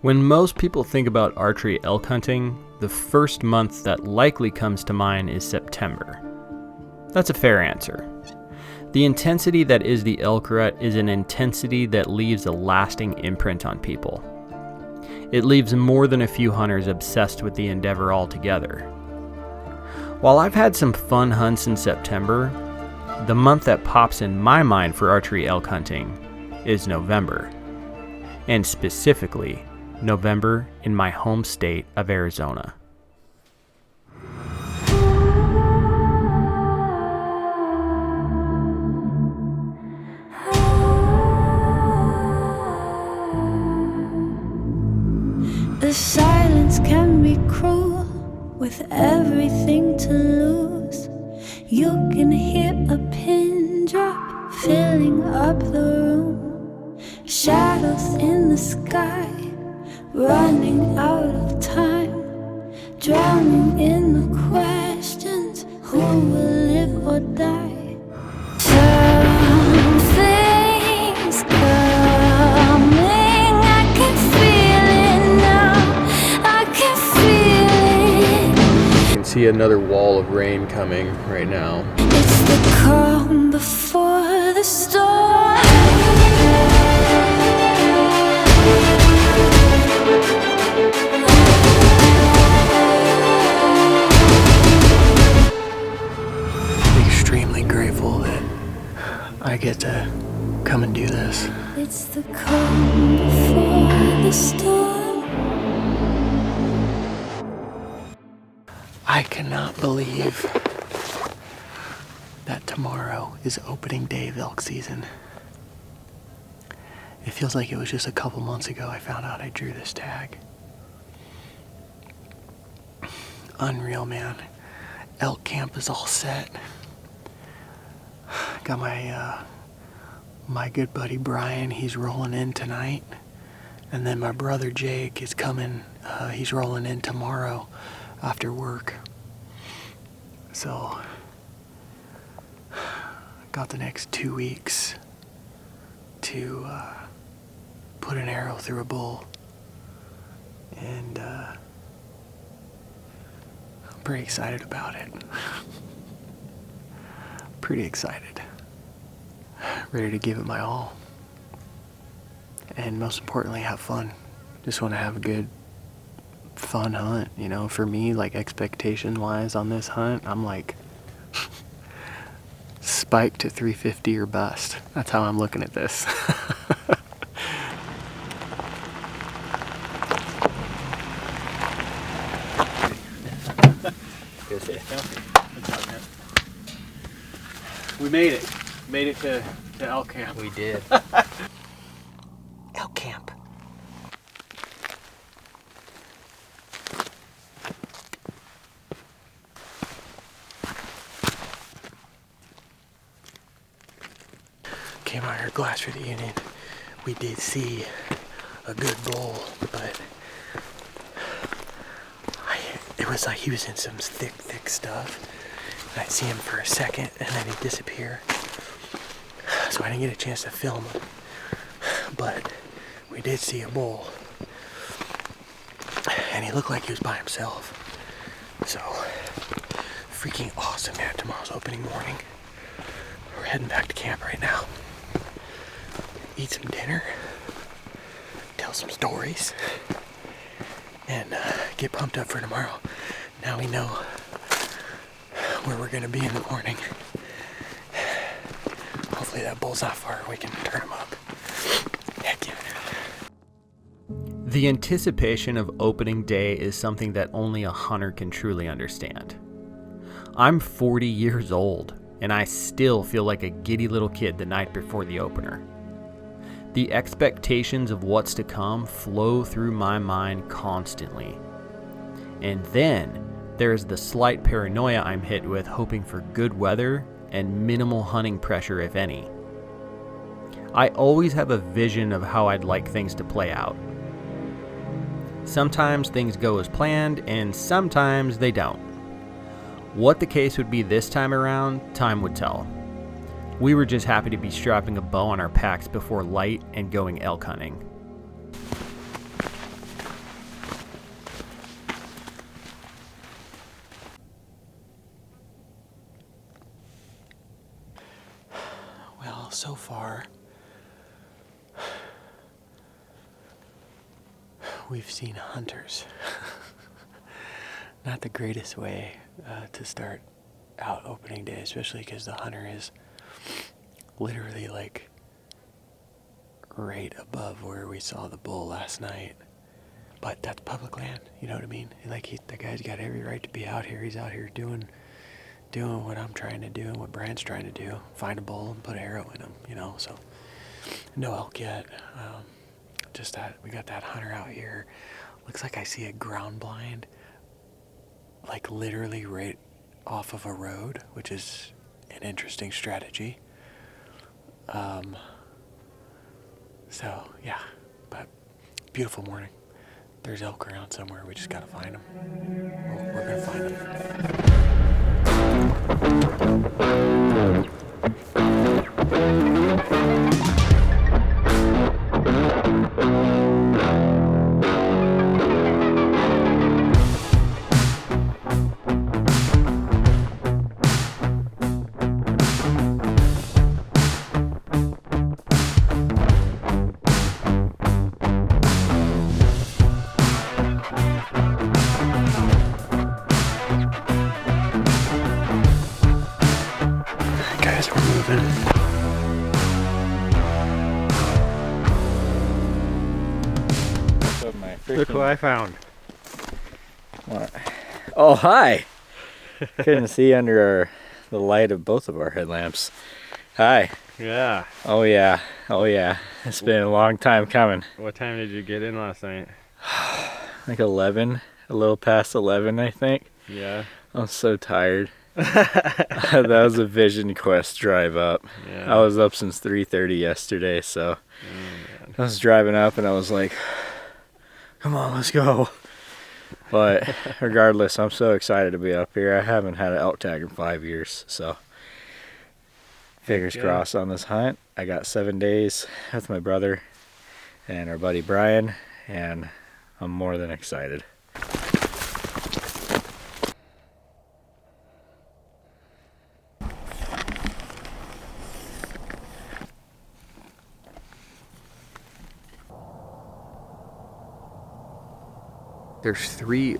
When most people think about archery elk hunting, the first month that likely comes to mind is September. That's a fair answer. The intensity that is the elk rut is an intensity that leaves a lasting imprint on people. It leaves more than a few hunters obsessed with the endeavor altogether. While I've had some fun hunts in September, the month that pops in my mind for archery elk hunting is November, and specifically November in my home state of Arizona. The silence can be cruel with everything to lose. You can hear a pin drop filling up the room. Shadows in the sky, running out of time, drowning in the questions, who will live or die? Something's coming, I can feel it now, I can feel it. You can see another wall of rain coming right now. It's the calm before the storm. Extremely grateful that I get to come and do this. It's the calm before the storm. I cannot believe that tomorrow is opening day of elk season. It feels like it was just a couple months ago I found out I drew this tag. Unreal, man. Elk camp is all set. Got my good buddy Brian, he's rolling in tonight. And then my brother Jake is coming, he's rolling in tomorrow after work. So, got the next 2 weeks to put an arrow through a bull. And I'm pretty excited about it. Pretty excited. Ready to give it my all. And most importantly, have fun. Just want to have a good, fun hunt. You know, for me, like expectation-wise on this hunt, I'm like spike to 350 or bust. That's how I'm looking at this. We made it. Made it to elk camp. We did. Elk camp. Came out here glass for the Union. We did see a good bull, but it was like he was in some thick stuff. And I'd see him for a second and then he'd disappear. So I didn't get a chance to film him. But we did see a bull. And he looked like he was by himself. So, freaking awesome, man. Tomorrow's opening morning. We're heading back to camp right now. Eat some dinner. Tell some stories. And get pumped up for tomorrow. Now we know where we're going to be in the morning. Hopefully that bull's not far. We can turn him up. Heck yeah. The anticipation of opening day is something that only a hunter can truly understand. I'm 40 years old, and I still feel like a giddy little kid the night before the opener. The expectations of what's to come flow through my mind constantly. And then there's the slight paranoia I'm hit with, hoping for good weather and minimal hunting pressure, if any. I always have a vision of how I'd like things to play out. Sometimes things go as planned, and sometimes they don't. What the case would be this time around, time would tell. We were just happy to be strapping a bow on our packs before light and going elk hunting. so far, we've seen hunters. Not the greatest way to start out opening day, especially because the hunter is literally like right above where we saw the bull last night. But that's public land, you know what I mean? Like, the guy's got every right to be out here. He's out here doing what I'm trying to do and what Brian's trying to do. Find a bull and put an arrow in him, you know? So, no elk yet. Just that we got that hunter out here. Looks like I see a ground blind, like literally right off of a road, which is an interesting strategy. So, yeah, but beautiful morning. There's elk around somewhere. We just gotta find them. We're gonna find guys, we're moving. Look who I found. What? Oh, hi! Couldn't see under the light of both of our headlamps. Hi. Yeah. Oh yeah. Oh yeah. It's been a long time coming. What time did you get in last night? Like 11, a little past 11, I think. Yeah. I'm so tired. That was a Vision Quest drive up. Yeah. I was up since 3:30 yesterday, so I was driving up and I was like, come on, let's go. But regardless, I'm so excited to be up here. I haven't had an elk tag in 5 years, so fingers crossed on this hunt. I got 7 days with my brother and our buddy Brian, and I'm more than excited.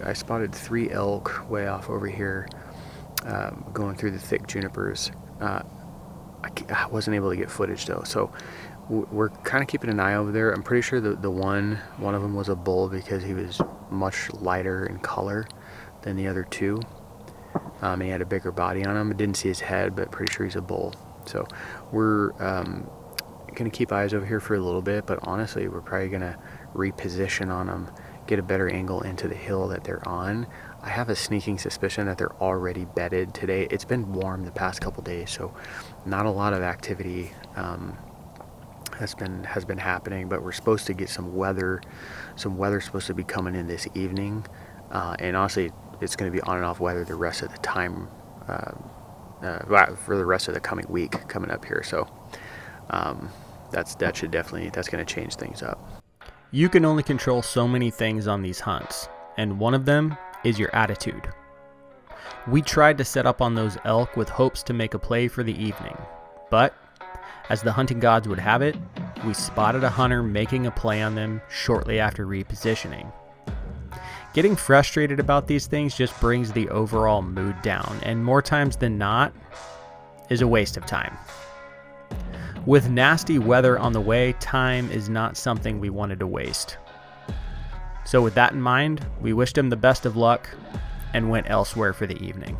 I spotted 3 elk way off over here, going through the thick junipers. I wasn't able to get footage though, so we're kind of keeping an eye over there. I'm pretty sure the one of them was a bull because he was much lighter in color than the other 2. He had a bigger body on him. I didn't see his head, but pretty sure he's a bull. So we're gonna keep eyes over here for a little bit, but honestly, we're probably gonna reposition on them, get a better angle into the hill that they're on. I have a sneaking suspicion that they're already bedded today. It's been warm the past couple days, so not a lot of activity has been happening, but we're supposed to get some weather. Some weather's supposed to be coming in this evening, and honestly, it's going to be on and off weather the rest of the time, for the rest of the coming week coming up here. So that's going to change things up. You can only control so many things on these hunts, and one of them is your attitude. We tried to set up on those elk with hopes to make a play for the evening, but as the hunting gods would have it, we spotted a hunter making a play on them shortly after repositioning. Getting frustrated about these things just brings the overall mood down, and more times than not, is a waste of time. With nasty weather on the way, time is not something we wanted to waste. So with that in mind, we wished him the best of luck and went elsewhere for the evening.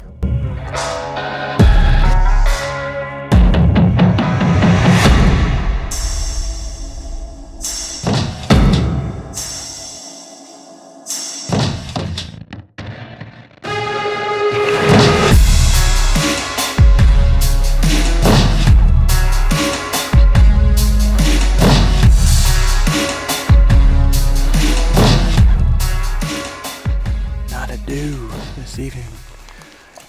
Evening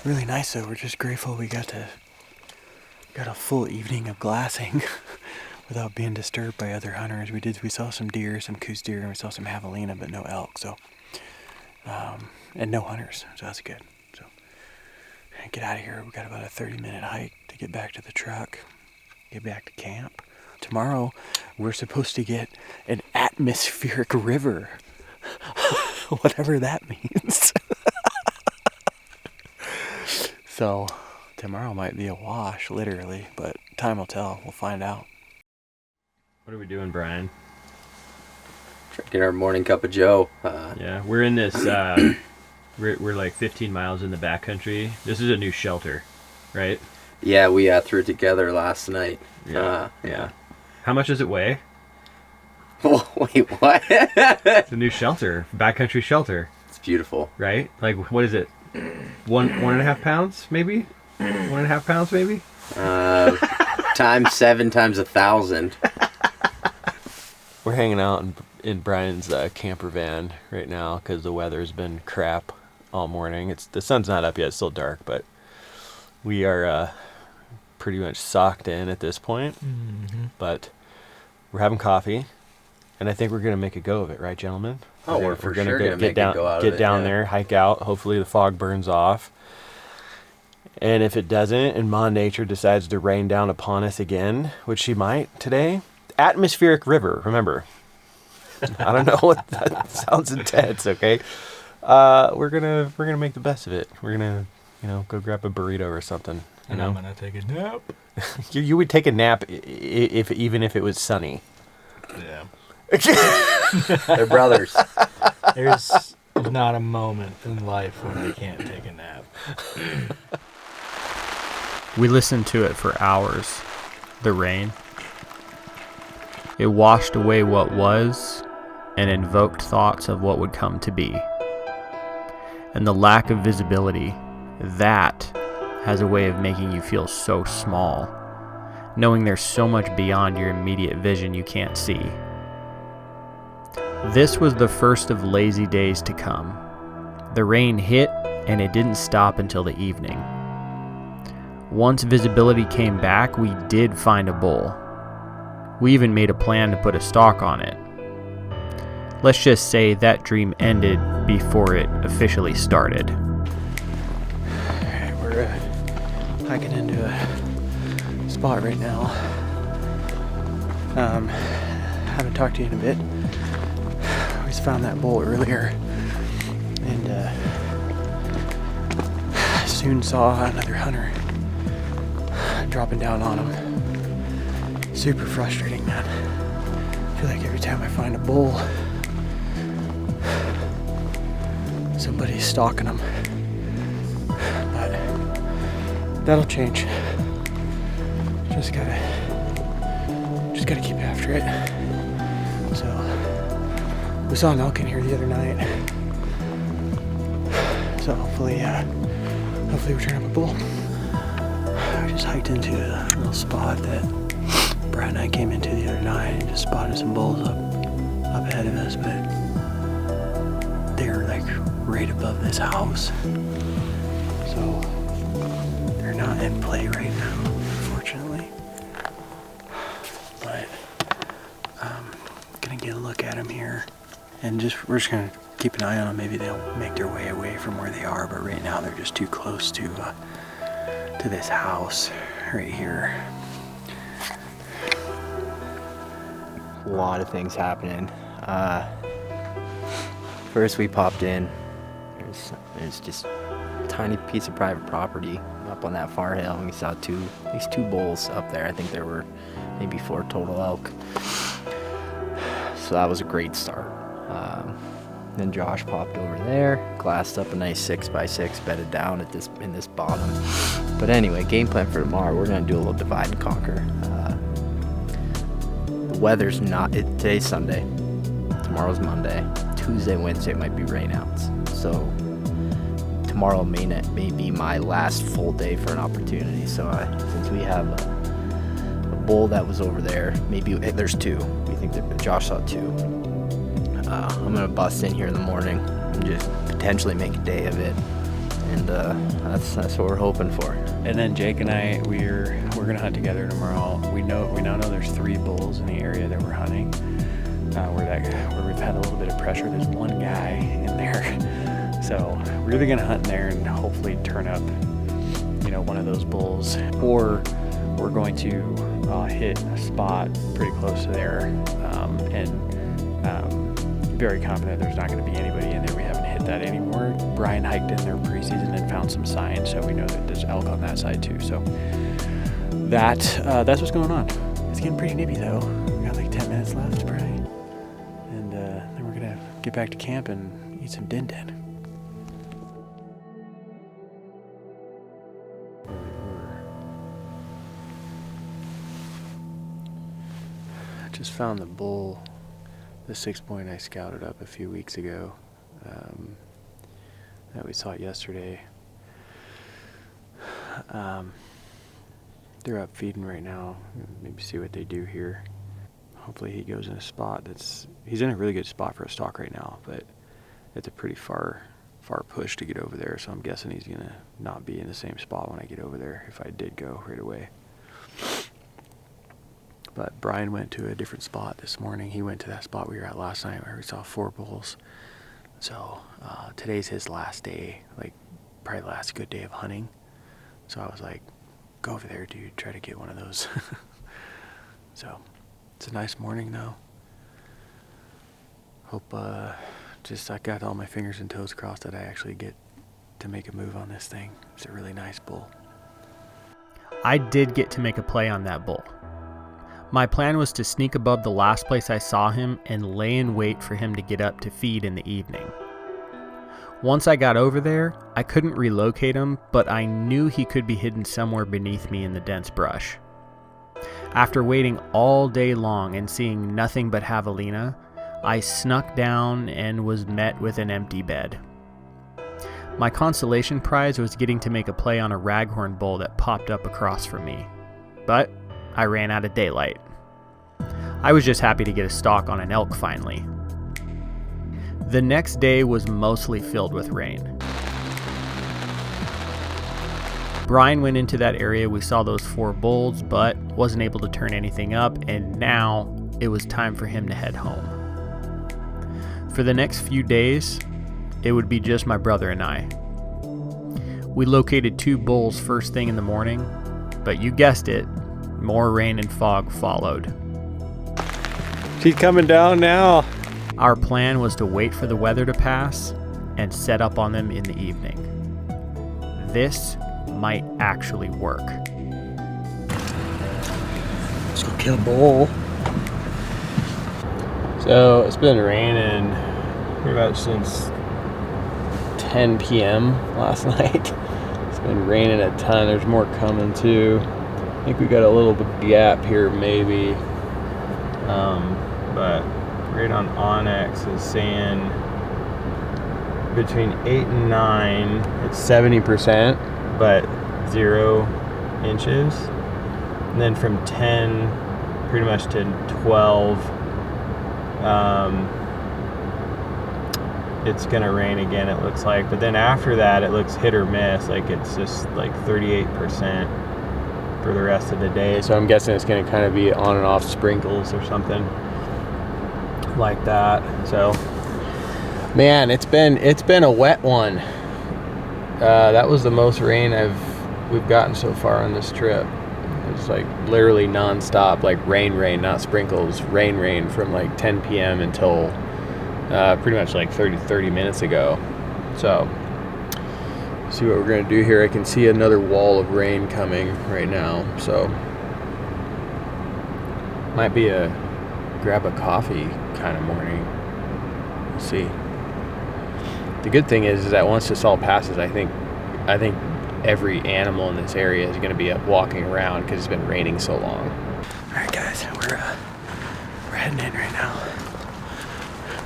really nice though. We're just grateful we got a full evening of glassing without being disturbed by other hunters. We saw some deer, some coos deer, and we saw some javelina, but no elk. So and no hunters, so that's good. So get out of here. We got about a 30-minute hike to get back to the truck. get back to camp. Tomorrow, we're supposed to get an atmospheric river. Whatever that means. So, tomorrow might be a wash, literally, but time will tell. We'll find out. What are we doing, Brian? Drinking our morning cup of Joe. Yeah, we're in this, we're like 15 miles in the backcountry. This is a new shelter, right? Yeah, we threw it together last night. Yeah. How much does it weigh? Oh, wait, what? It's a new shelter, backcountry shelter. It's beautiful. Right? Like, what is it? 1.5 pounds, maybe? 1.5 pounds, maybe? Times 7 times 1,000. We're hanging out in Brian's camper van right now because the weather's been crap all morning. The sun's not up yet; it's still dark, but we are pretty much socked in at this point. Mm-hmm. But we're having coffee, and I think we're gonna make a go of it, right, gentlemen? Oh, we're for sure gonna get down there, hike out. Hopefully, the fog burns off. And if it doesn't, and Ma Nature decides to rain down upon us again, which she might today, atmospheric river. Remember, I don't know what that sounds intense. Okay, we're gonna make the best of it. We're gonna, go grab a burrito or something. And I'm gonna take a nap. You would take a nap even if it was sunny. Yeah. They're brothers. There's not a moment in life when I can't take a nap. We listened to it for hours. The rain. It washed away what was and invoked thoughts of what would come to be. And the lack of visibility, that has a way of making you feel so small, knowing there's so much beyond your immediate vision you can't see. This was the first of lazy days to come. The rain hit and it didn't stop until the evening. Once visibility came back, we did find a bull. We even made a plan to put a stalk on it. Let's just say that dream ended before it officially started. Alright, we're hiking into a spot right now. Haven't talked to you in a bit. We just found that bull earlier, and soon saw another hunter dropping down on him. Super frustrating, man. I feel like every time I find a bull, somebody's stalking them. But that'll change. Just gotta keep after it. So we saw an elk in here the other night. So hopefully we turn up a bull. We just hiked into a little spot that Brad and I came into the other night and just spotted some bulls up ahead of us, but they're like right above this house. So they're not in play right now, unfortunately. But gonna get a look at them here, and we're just gonna keep an eye on them. Maybe they'll make their way away from where they are, but right now they're just too close to this house right here. A lot of things happening. First we popped in. There's just a tiny piece of private property up on that far hill, and we saw these two bulls up there. I think there were maybe 4 total elk. So that was a great start. Then Josh popped over there, glassed up a nice 6x6, bedded down in this bottom. But anyway, game plan for tomorrow, we're gonna do a little divide and conquer. The weather's today's Sunday, tomorrow's Monday, Tuesday, Wednesday might be rainouts. So tomorrow may be my last full day for an opportunity. So since we have a bull that was over there, maybe there's 2. We think that Josh saw 2. I'm gonna bust in here in the morning and just potentially make a day of it, and that's what we're hoping for. And then Jake and I, we're gonna hunt together tomorrow. We now know there's 3 bulls in the area that we're hunting, where we've had a little bit of pressure. There's 1 guy in there, so we're either gonna hunt in there and hopefully turn up, one of those bulls, or we're going to hit a spot pretty close to there, and very confident there's not going to be anybody in there. We haven't hit that anymore. Brian hiked in there preseason and found some signs, so we know that there's elk on that side too. So that's what's going on. It's getting pretty nippy though. We got like 10 minutes left, Brian, and then we're gonna get back to camp and eat some din din. I just found the bull, the 6-point I scouted up a few weeks ago. That we saw yesterday. They're up feeding right now. Maybe see what they do here. Hopefully he goes in a spot he's in a really good spot for a stalk right now, but it's a pretty far push to get over there, so I'm guessing he's gonna not be in the same spot when I get over there if I did go right away. But Brian went to a different spot this morning. He went to that spot we were at last night where we saw 4 bulls. So today's his last day, like probably the last good day of hunting. So I was like, go over there, dude, try to get one of those. So it's a nice morning though. Hope I got all my fingers and toes crossed that I actually get to make a move on this thing. It's a really nice bull. I did get to make a play on that bull. My plan was to sneak above the last place I saw him and lay in wait for him to get up to feed in the evening. Once I got over there, I couldn't relocate him, but I knew he could be hidden somewhere beneath me in the dense brush. After waiting all day long and seeing nothing but javelina, I snuck down and was met with an empty bed. My consolation prize was getting to make a play on a raghorn bull that popped up across from me, but I ran out of daylight. I was just happy to get a stalk on an elk finally. The next day was mostly filled with rain. Brian went into that area we saw those 4 bulls, but wasn't able to turn anything up, and now it was time for him to head home. For the next few days, it would be just my brother and I. We located 2 bulls first thing in the morning, but you guessed it, more rain and fog followed. She's coming down now. Our plan was to wait for the weather to pass and set up on them in the evening. This might actually work. Let's go kill a bull. So it's been raining pretty much since 10 p.m. last night. It's been raining a ton. There's more coming too. I think we got a little gap here maybe, but right on Onyx is saying between 8 and 9 it's 70%, but 0 inches, and then from 10 pretty much to 12 it's gonna rain again, it looks like, but then after that it looks hit or miss, like it's just like 38% for the rest of the day. So I'm guessing it's going to kind of be on and off sprinkles or something like that. So man, it's been a wet one. That was the most rain we've gotten so far on this trip. It's like literally non-stop, like rain, not sprinkles, rain from like 10 p.m. until pretty much like 30 minutes ago. So see what we're going to do here. I can see another wall of rain coming right now, so might be a grab a coffee kind of morning. We'll see. The good thing is that once this all passes, I think every animal in this area is going to be up walking around because it's been raining so long. All right, guys, we're heading in right now.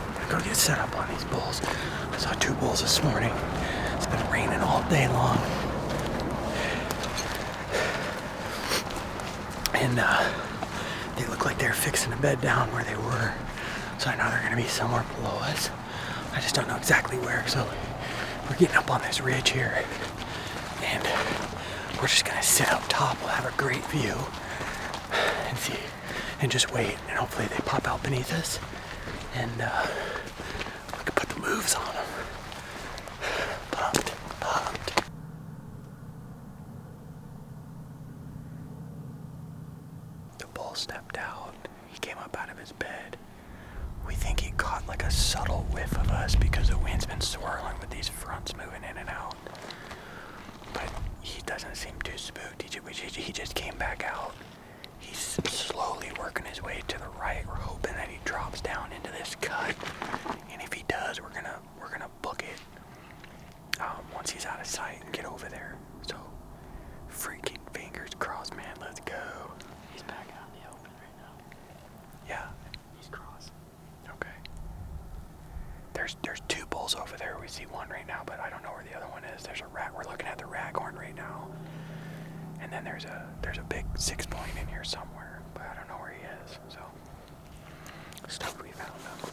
I'm gonna go get set up on these bulls. I saw 2 bulls this morning. It's been raining all day long. And they look like they're fixing a bed down where they were. So I know they're gonna be somewhere below us. I just don't know exactly where. So we're getting up on this ridge here. And we're just gonna sit up top. We'll have a great view and see, and just wait. And hopefully they pop out beneath us. And we can put the moves on them. Pumped. 1 subtle whiff of us because the wind's been swirling with these fronts moving in and out. But he doesn't seem too spooked. He just came back out. He's slowly working his way to the right. We're hoping that he drops down into this cut. And if he does, we're gonna book it once he's out of sight and get over there. So, freaking fingers crossed, man. Let's go. He's back out in the open right now. Yeah. He's crossed. Okay. There's two bulls over there. We see one right now, but I don't know where the other one is. There's a rat. We're looking at the raghorn right now. And then there's a big 6-point in here somewhere, but I don't know where he is. So, stoked we found him.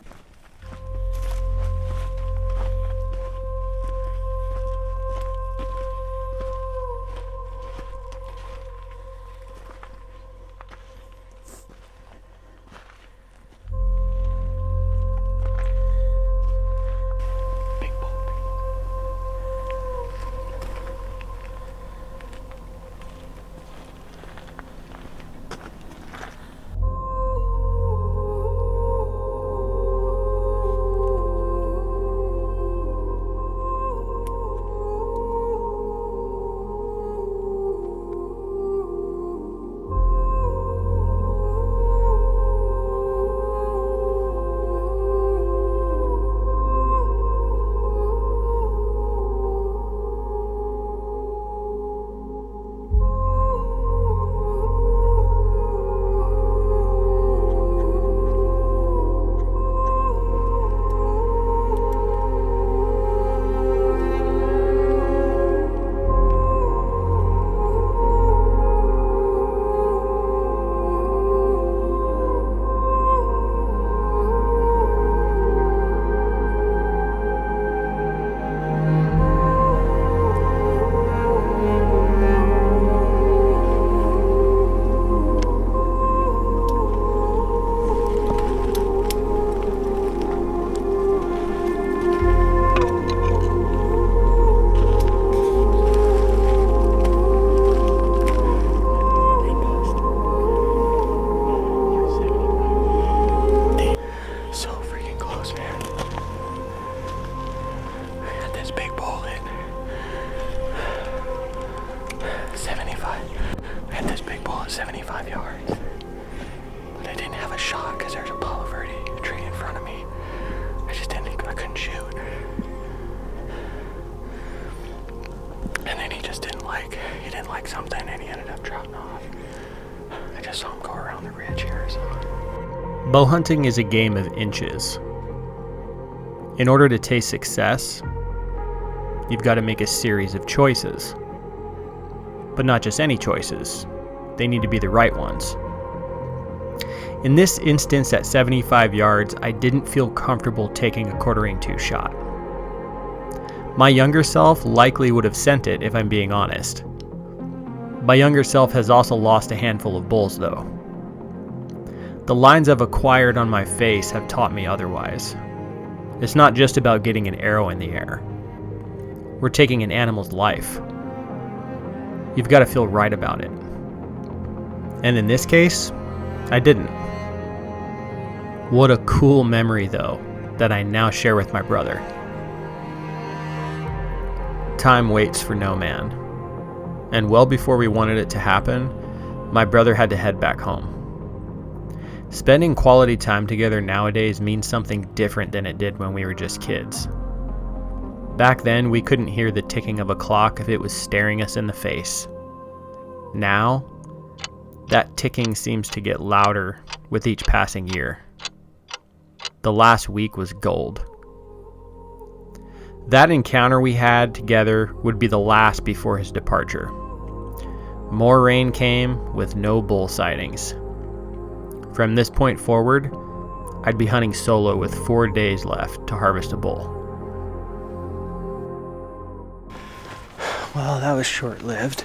Something and he ended up dropping off. I just saw him go around the ridge here. So. Bow hunting is a game of inches. In order to taste success, you've got to make a series of choices. But not just any choices. They need to be the right ones. In this instance at 75 yards, I didn't feel comfortable taking a quartering 2 shot. My younger self likely would have sent it if I'm being honest. My younger self has also lost a handful of bulls though. The lines I've acquired on my face have taught me otherwise. It's not just about getting an arrow in the air. We're taking an animal's life. You've got to feel right about it. And in this case, I didn't. What a cool memory though, that I now share with my brother. Time waits for no man. And well before we wanted it to happen, my brother had to head back home. Spending quality time together nowadays means something different than it did when we were just kids. Back then, we couldn't hear the ticking of a clock if it was staring us in the face. Now, that ticking seems to get louder with each passing year. The last week was gold. That encounter we had together would be the last before his departure. More rain came with no bull sightings. From this point forward, I'd be hunting solo with 4 days left to harvest a bull. Well, that was short-lived.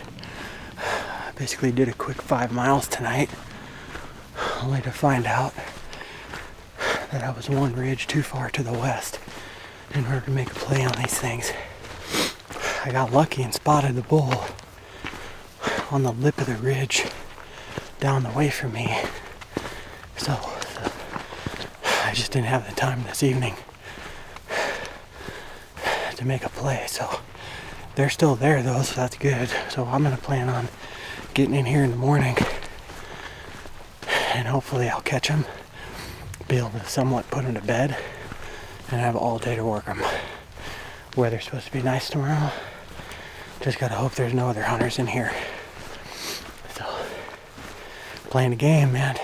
I basically did a quick 5 miles tonight, only to find out that I was one ridge too far to the west in order to make a play on these things. I got lucky and spotted the bull on the lip of the ridge down the way from me. So I just didn't have the time this evening to make a play. So they're still there though, so that's good. So I'm gonna plan on getting in here in the morning, and hopefully I'll catch them, be able to somewhat put them to bed, and have all day to work them. Weather's supposed to be nice tomorrow. Just gotta hope there's no other hunters in here. So, playing the game, man.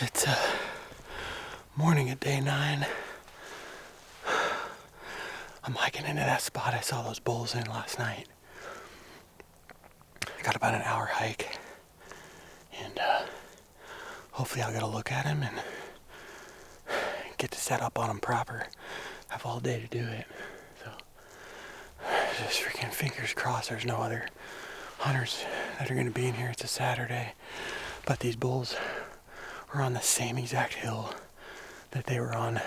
It's morning at day 9. I'm hiking into that spot I saw those bulls in last night. I got about an hour hike, and hopefully I'll get a look at him and get to set up on him proper. Have all day to do it. So just freaking fingers crossed there's no other hunters that are going to be in here. It's a Saturday, but these bulls are on the same exact hill that they were on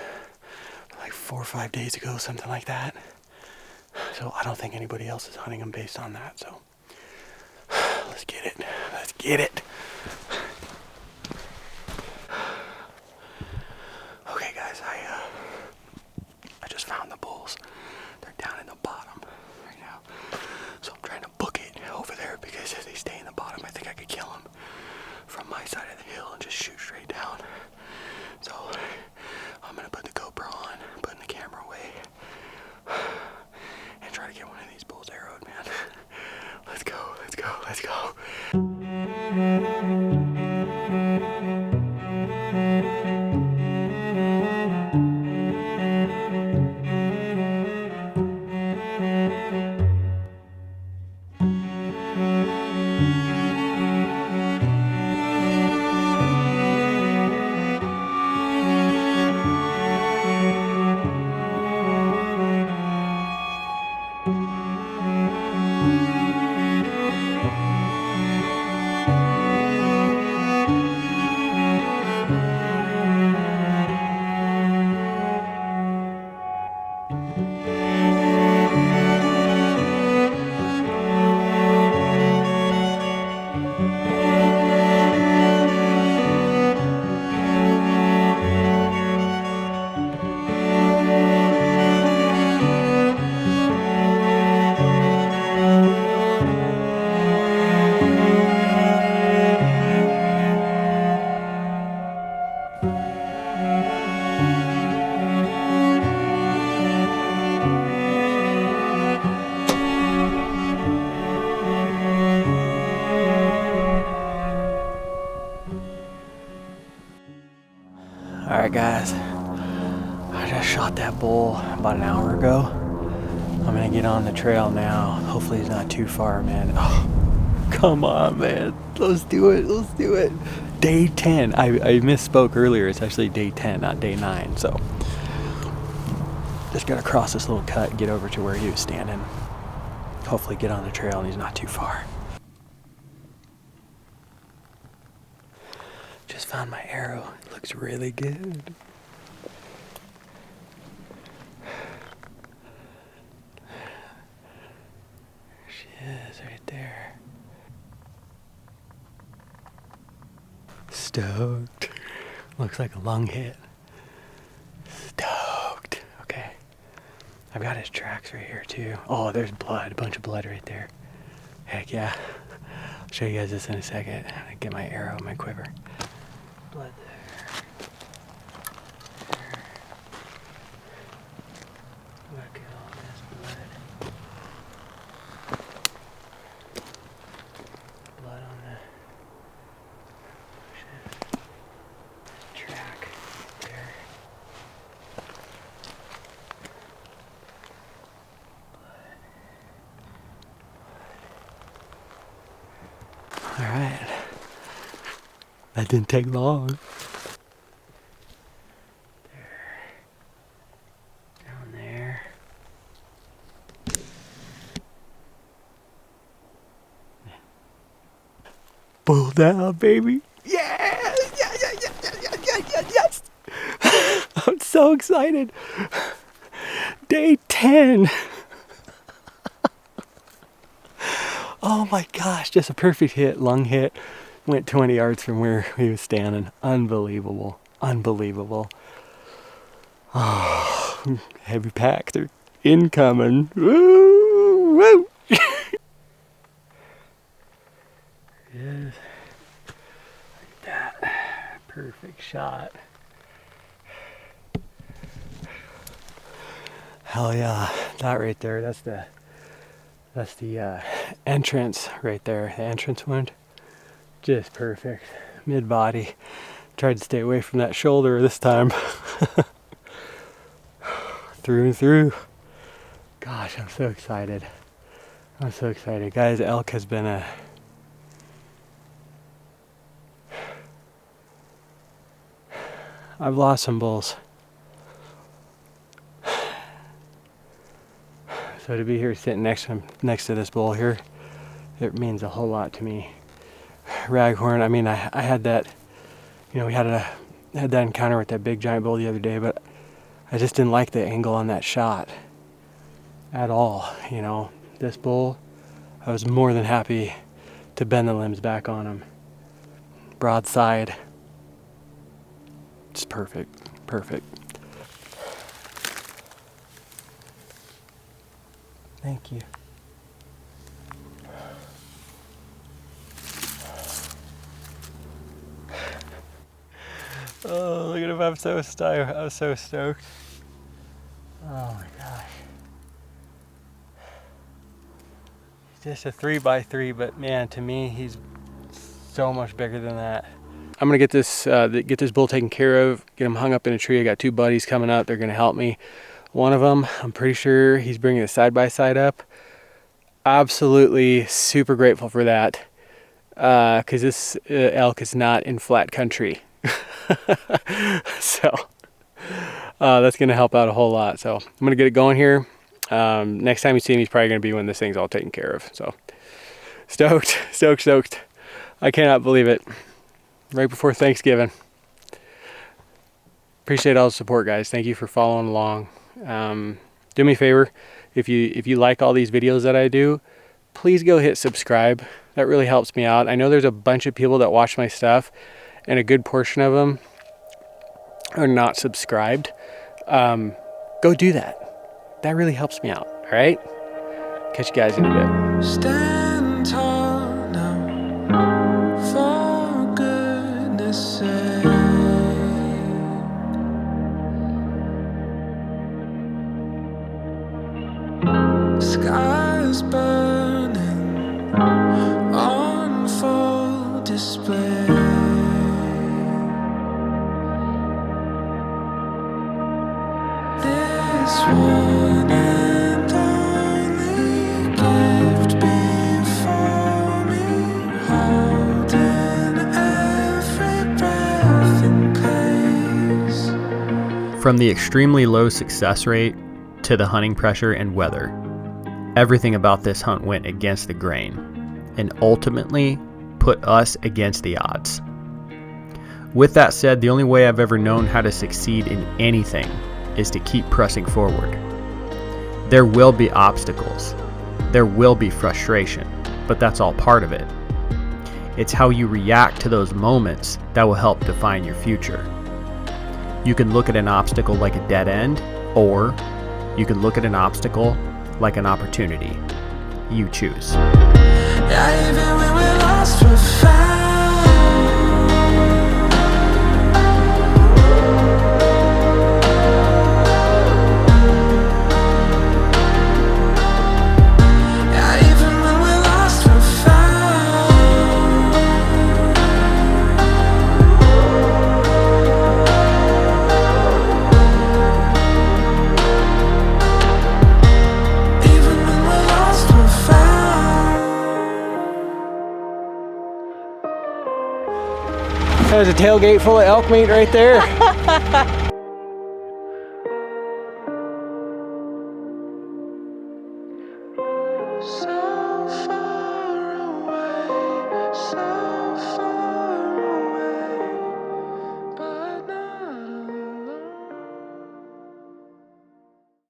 like 4 or 5 days ago, something like that. So I don't think anybody else is hunting them based on that. So let's get it. Let's get it. Okay, guys, I just found the bulls. They're down in the bottom right now. So I'm trying to book it over there because if they stay in the bottom, I think I could kill them from my side of the hill and just shoot straight down. So I'm gonna put the GoPro on, put the camera away, and try to get one of these bulls arrowed, man. Let's go, let's go, let's go. Alright guys, I just shot that bull about an hour ago. I'm gonna get on the trail now. Hopefully he's not too far, man. Oh, come on, man. Let's do it, let's do it. Day 10, I misspoke earlier. It's actually day 10, not day 9, so. Just gotta cross this little cut and get over to where he was standing. Hopefully get on the trail and he's not too far. Just found my arrow. It looks really good. There she is, right there. Stoked. Looks like a lung hit. Stoked. Okay. I've got his tracks right here too. Oh, there's blood. A bunch of blood right there. Heck yeah. I'll show you guys this in a second. I'm gonna get my arrow, my quiver. Blood there. There. Look at all this blood. Blood on the track there. Blood. All right. That didn't take long. There. Down there. Pull down, baby. Yes! Yes! I'm so excited. Day 10. Oh my gosh, just a perfect hit, lung hit. Went 20 yards from where he was standing. Unbelievable, unbelievable. Oh, heavy pack, they're incoming. Woo, woo. Yes, like that, perfect shot. Hell yeah, that right there, that's the entrance right there, the entrance wound. Just perfect, mid-body. Tried to stay away from that shoulder this time. Through and through. Gosh, I'm so excited. I'm so excited. Guys, elk has been a... I've lost some bulls. So to be here sitting next to this bull here, it means a whole lot to me. Raghorn, I mean, I had that, you know, we had that encounter with that big giant bull the other day, but I just didn't like the angle on that shot at all. You know, this bull, I was more than happy to bend the limbs back on him. Broadside, just perfect, perfect. Thank you. Oh, look at him, I'm so stoked. Oh my gosh. He's just a 3x3, but man, to me, he's so much bigger than that. I'm gonna get this bull taken care of, get him hung up in a tree. I got two buddies coming up, they're gonna help me. One of them, I'm pretty sure he's bringing a side-by-side up. Absolutely super grateful for that, because this elk is not in flat country. So that's gonna help out a whole lot. So I'm gonna get it going here. Next time you see me, he's probably gonna be when this thing's all taken care of. So stoked. I cannot believe it. Right before Thanksgiving. Appreciate all the support, guys. Thank you for following along. Do me a favor, if you like all these videos that I do, please go hit subscribe. That really helps me out. I know there's a bunch of people that watch my stuff, and a good portion of them are not subscribed. Go do that. That really helps me out. All right? Catch you guys in a bit. Stand tall now, for goodness sake. Sky's burning on full display. This one and only gift before me, holding every breath in place. From the extremely low success rate to the hunting pressure and weather, everything about this hunt went against the grain and ultimately put us against the odds. With that said, the only way I've ever known how to succeed in anything is to keep pressing forward. There will be obstacles, there will be frustration, but that's all part of it. It's how you react to those moments that will help define your future. You can look at an obstacle like a dead end, or you can look at an obstacle like an opportunity. You choose. Yeah, even when we're lost, we're found. Yeah, even when we're lost, we're There's a tailgate full of elk meat right there. So